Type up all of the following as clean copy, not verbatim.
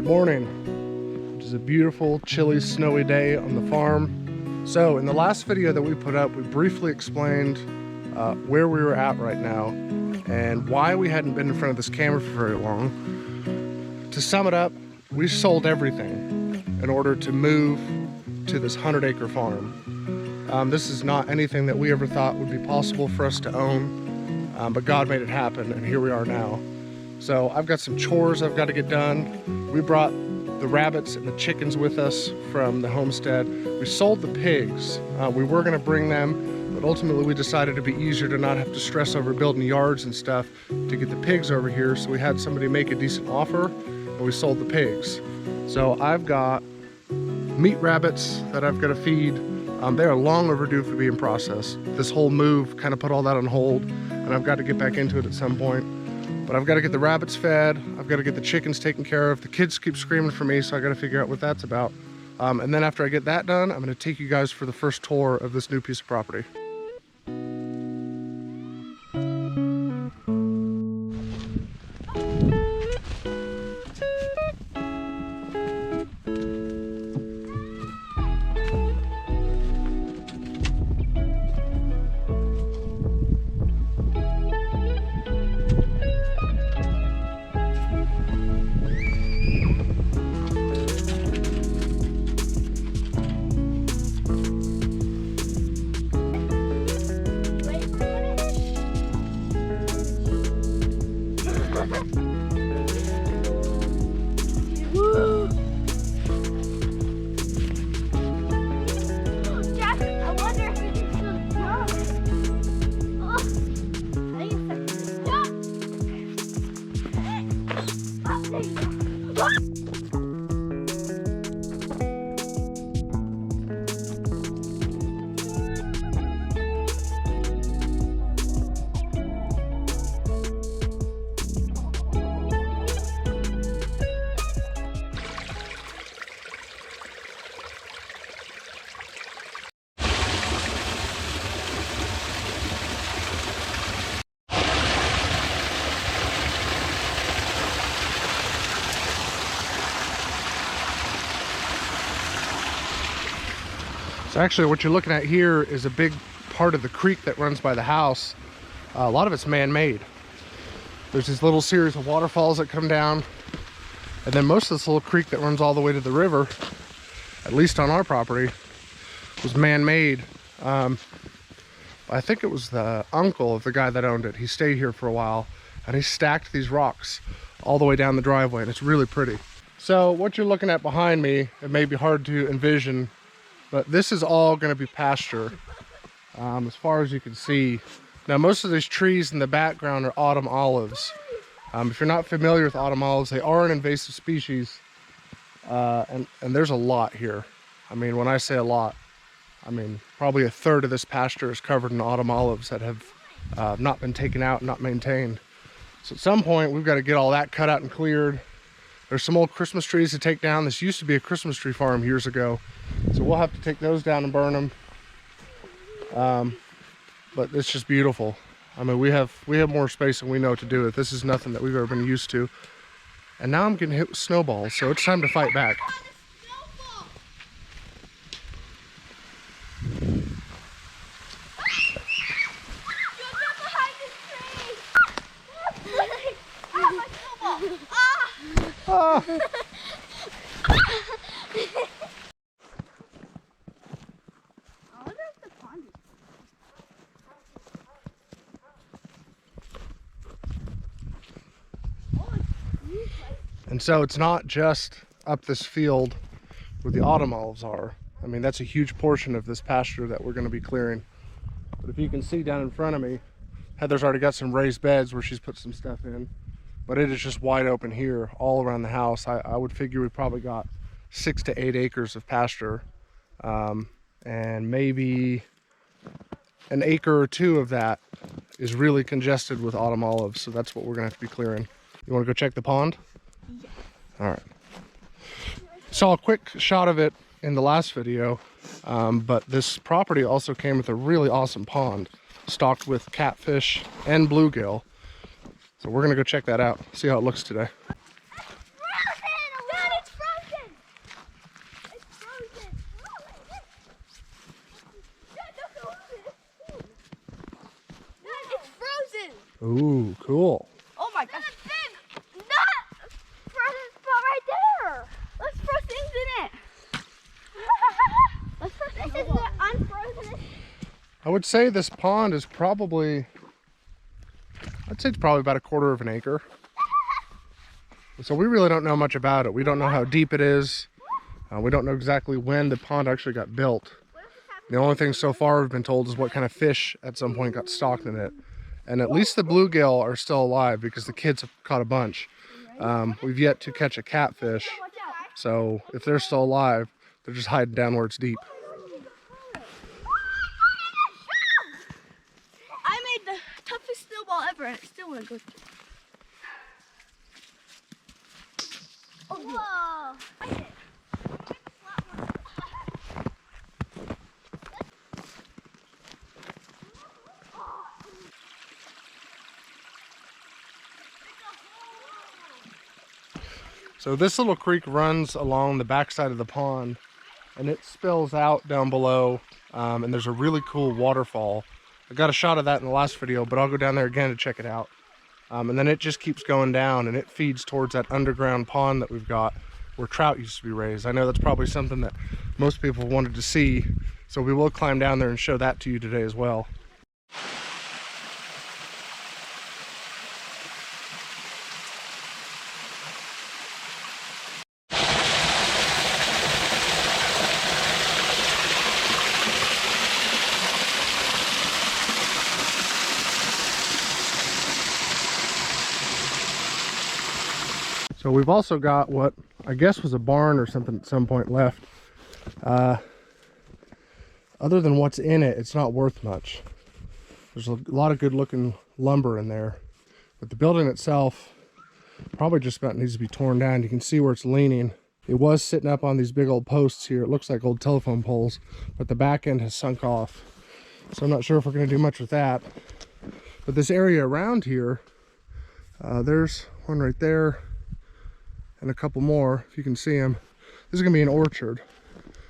Good morning. It is a beautiful, chilly, snowy day on the farm. So in the last video that we put up, we briefly explained where we were at right now and why we hadn't been in front of this camera for very long. To sum it up, we sold everything in order to move to this 100-acre farm. This is not anything that we ever thought would be possible for us to own, but God made it happen, and here we are now. So I've got some chores I've got to get done. We brought the rabbits and the chickens with us from the homestead. We sold the pigs. We were gonna bring them, but ultimately we decided it'd be easier to not have to stress over building yards and stuff to get the pigs over here. So we had somebody make a decent offer and we sold the pigs. So I've got meat rabbits that I've got to feed. They are long overdue for being processed. This whole move kind of put all that on hold, and I've got to get back into it at some point. But I've got to get the rabbits fed. I've got to get the chickens taken care of. The kids keep screaming for me, so I got to figure out what that's about. And then after I get that done, I'm going to take you guys for the first tour of this new piece of property. So actually what you're looking at here is a big part of the creek that runs by the house. A lot of it's man-made. There's this little series of waterfalls that come down, and then most of this little creek that runs all the way to the river, at least on our property, was man-made. I think it was the uncle of the guy that owned it. He stayed here for a while, and he stacked these rocks all the way down the driveway, and it's really pretty. So what you're looking at behind me, it may be hard to envision, but this is all going to be pasture, as far as you can see. Now, most of these trees in the background are autumn olives. If you're not familiar with autumn olives, they are an invasive species, and there's a lot here. I mean, when I say a lot, I mean probably a third of this pasture is covered in autumn olives that have not been taken out and not maintained. So at some point, we've got to get all that cut out and cleared. There's some old Christmas trees to take down. This used to be a Christmas tree farm years ago, so we'll have to take those down and burn them. But it's just beautiful. I mean, we have more space than we know what to do with. This is nothing that we've ever been used to. And now I'm getting hit with snowballs, so it's time to fight back. Ah. And so it's not just up this field where the autumn olives are. I mean, that's a huge portion of this pasture that we're going to be clearing. But if you can see down in front of me, Heather's already got some raised beds where she's put some stuff in. But it is just wide open here all around the house. I would figure we probably got 6 to 8 acres of pasture, and maybe an acre or two of that is really congested with autumn olives. So that's what we're gonna have to be clearing. You wanna go check the pond? Yeah. All right. Saw a quick shot of it in the last video, but this property also came with a really awesome pond stocked with catfish and bluegill. So we're gonna go check that out, see how it looks today. Ooh, cool. Oh my gosh. That's a big nut frozen spot right there. Let's throw things in it. Let's throw things in it. This is the unfrozen. I would say this pond is probably, I'd say it's probably about 1/4 of an acre. So we really don't know much about it. We don't know how deep it is. We don't know exactly when the pond actually got built. The only thing so far we've been told is what kind of fish at some point got stocked in it. And at least the bluegill are still alive because the kids have caught a bunch. We've yet to catch a catfish. So if they're still alive, they're just hiding down where it's deep. I made the toughest snowball ever and it still wouldn't go through. Oh, whoa. So this little creek runs along the backside of the pond and it spills out down below, and there's a really cool waterfall. I got a shot of that in the last video, but I'll go down there again to check it out. And then it just keeps going down and it feeds towards that underground pond that we've got where trout used to be raised. I know that's probably something that most people wanted to see, so we will climb down there and show that to you today as well. So we've also got what I guess was a barn or something at some point left. Other than what's in it, it's not worth much. There's a lot of good looking lumber in there, but the building itself probably just about needs to be torn down. You can see where it's leaning. It was sitting up on these big old posts here. It looks like old telephone poles, but the back end has sunk off. So I'm not sure if we're going to do much with that. But this area around here, there's one right there, and a couple more, if you can see them. This is gonna be an orchard.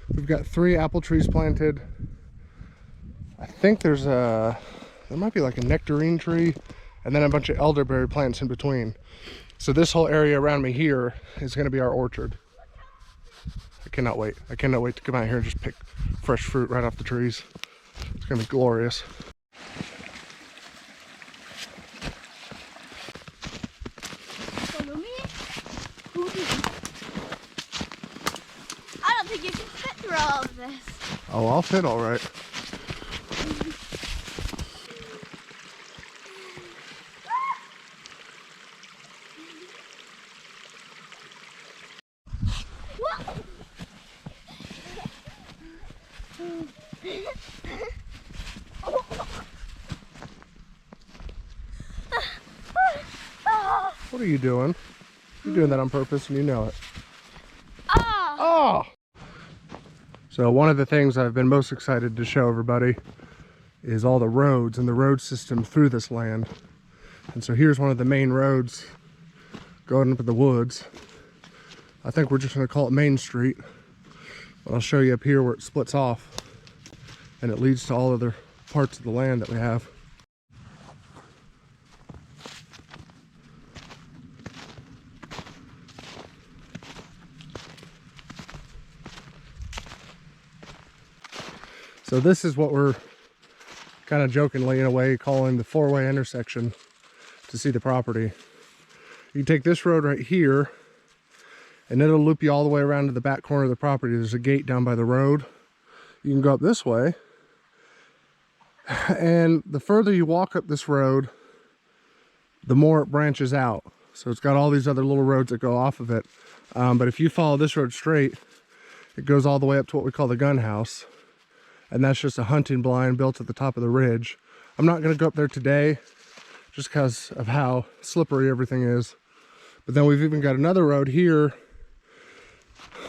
We've got 3 apple trees planted. I think there might be like a nectarine tree, and then a bunch of elderberry plants in between. So this whole area around me here is gonna be our orchard. I cannot wait. I cannot wait to come out here and just pick fresh fruit right off the trees. It's gonna be glorious. I don't think you can fit through all of this. Oh, I'll fit all right. What are you doing? You're doing that on purpose and you know it. Oh! So one of the things I've been most excited to show everybody is all the roads and the road system through this land. And so here's one of the main roads going up in the woods. I think we're just going to call it Main Street. But I'll show you up here where it splits off and it leads to all other parts of the land that we have. So this is what we're kind of jokingly in a way calling the 4-way intersection to see the property. You can take this road right here and it'll loop you all the way around to the back corner of the property. There's a gate down by the road. You can go up this way, and the further you walk up this road, the more it branches out. So it's got all these other little roads that go off of it. But if you follow this road straight, it goes all the way up to what we call the gun house. And that's just a hunting blind built at the top of the ridge. I'm not gonna go up there today just because of how slippery everything is. But then we've even got another road here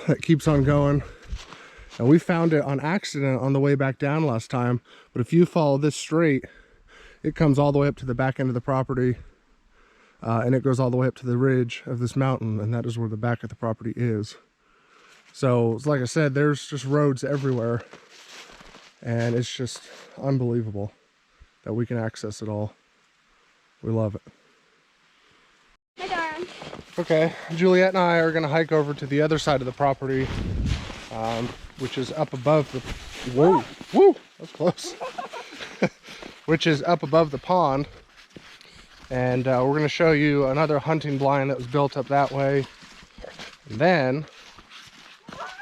that keeps on going. And we found it on accident on the way back down last time. But if you follow this straight, it comes all the way up to the back end of the property. And it goes all the way up to the ridge of this mountain. And that is where the back of the property is. So, like I said, there's just roads everywhere. And it's just unbelievable that we can access it all. We love it. My darn. Okay, Juliet and I are gonna hike over to the other side of the property, which is up above the, whoa, woo, that's close. Which is up above the pond. And we're gonna show you another hunting blind that was built up that way. And then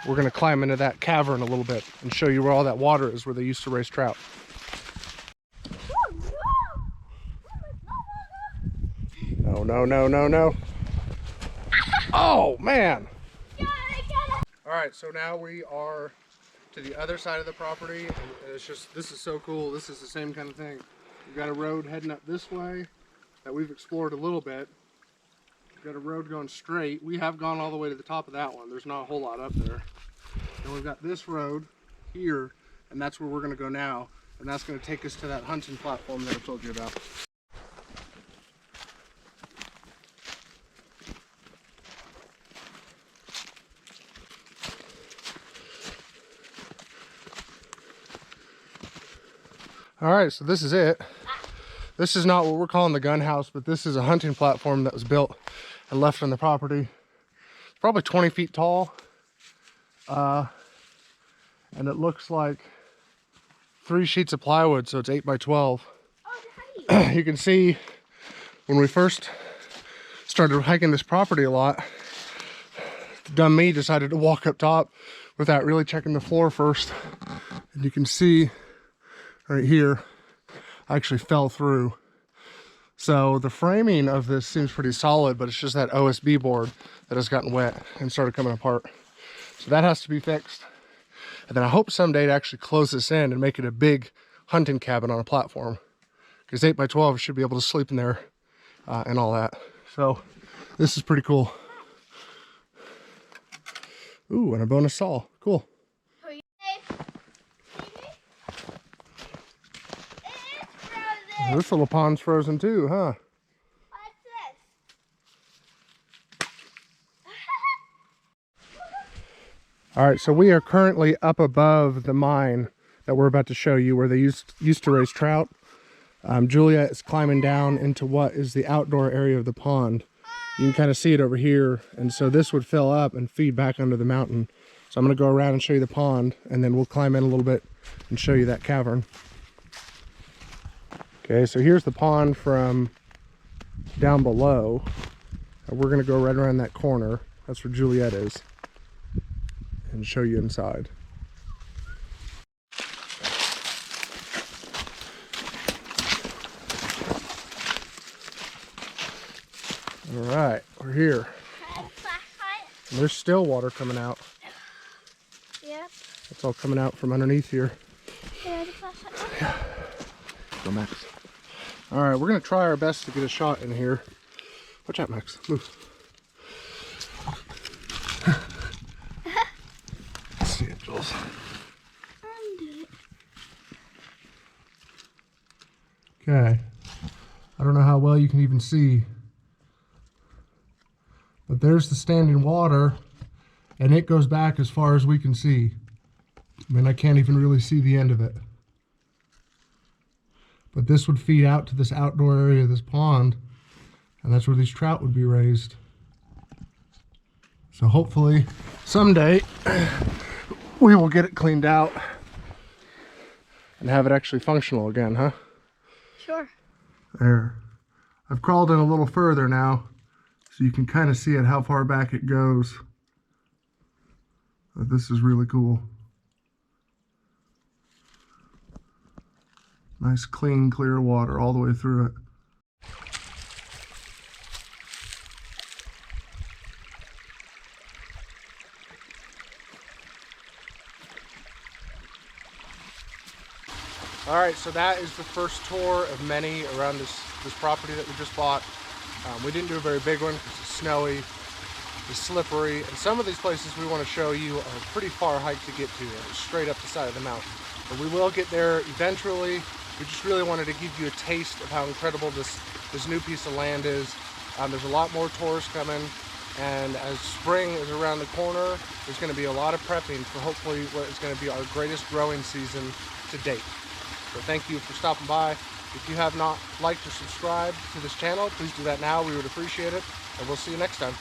we're gonna climb into that cavern a little bit and show you where all that water is, where they used to raise trout. No, no, no, no, no. Oh, man. All right, so now we are to the other side of the property. And it's just, this is so cool. This is the same kind of thing. We've got a road heading up this way that we've explored a little bit. We've got a road going straight. We have gone all the way to the top of that one. There's not a whole lot up there. And we've got this road here, and that's where we're gonna go now. And that's gonna take us to that hunting platform that I told you about. All right, so this is it. This is not what we're calling the gun house, but this is a hunting platform that was built and left on the property. It's probably 20 feet tall. And it looks like 3 sheets of plywood, so it's 8 by 12. Oh, You can see when we first started hiking this property a lot, dumb me decided to walk up top without really checking the floor first. And you can see right here, I actually fell through. So the framing of this seems pretty solid, but it's just that OSB board that has gotten wet and started coming apart. So that has to be fixed. And then I hope someday to actually close this in and make it a big hunting cabin on a platform. Because 8 by 12 should be able to sleep in there and all that. So this is pretty cool. Ooh, and a bonus saw. Cool. This little pond's frozen too, huh? What's this? All right, so we are currently up above the mine that we're about to show you, where they used to raise trout. Julia is climbing down into what is the outdoor area of the pond. You can kind of see it over here, and so this would fill up and feed back under the mountain. So I'm going to go around and show you the pond, and then we'll climb in a little bit and show you that cavern. Okay, so here's the pond from down below. And we're going to go right around that corner. That's where Juliet is. And show you inside. All right, we're here. And there's still water coming out. Yep. It's all coming out from underneath here. Yeah, the flashlight. Yeah. Go, Max. All right, we're gonna try our best to get a shot in here. Watch out, Max. Move. Let's see it, Jules. Okay. I don't know how well you can even see, but there's the standing water, and it goes back as far as we can see. I mean, I can't even really see the end of it. But this would feed out to this outdoor area of this pond, and that's where these trout would be raised. So hopefully someday we will get it cleaned out and have it actually functional again, huh? Sure. There. I've crawled in a little further now, so you can kind of see it, how far back it goes. But this is really cool. Nice, clean, clear water all the way through it. All right, so that is the first tour of many around this property that we just bought. We didn't do a very big one because it's snowy, it's slippery, and some of these places we want to show you are a pretty far hike to get to, straight up the side of the mountain. But we will get there eventually. We just really wanted to give you a taste of how incredible this new piece of land is. There's a lot more tours coming, and as spring is around the corner, there's going to be a lot of prepping for hopefully what is going to be our greatest growing season to date. So thank you for stopping by. If you have not liked or subscribed to this channel, please do that now. We would appreciate it. And we'll see you next time.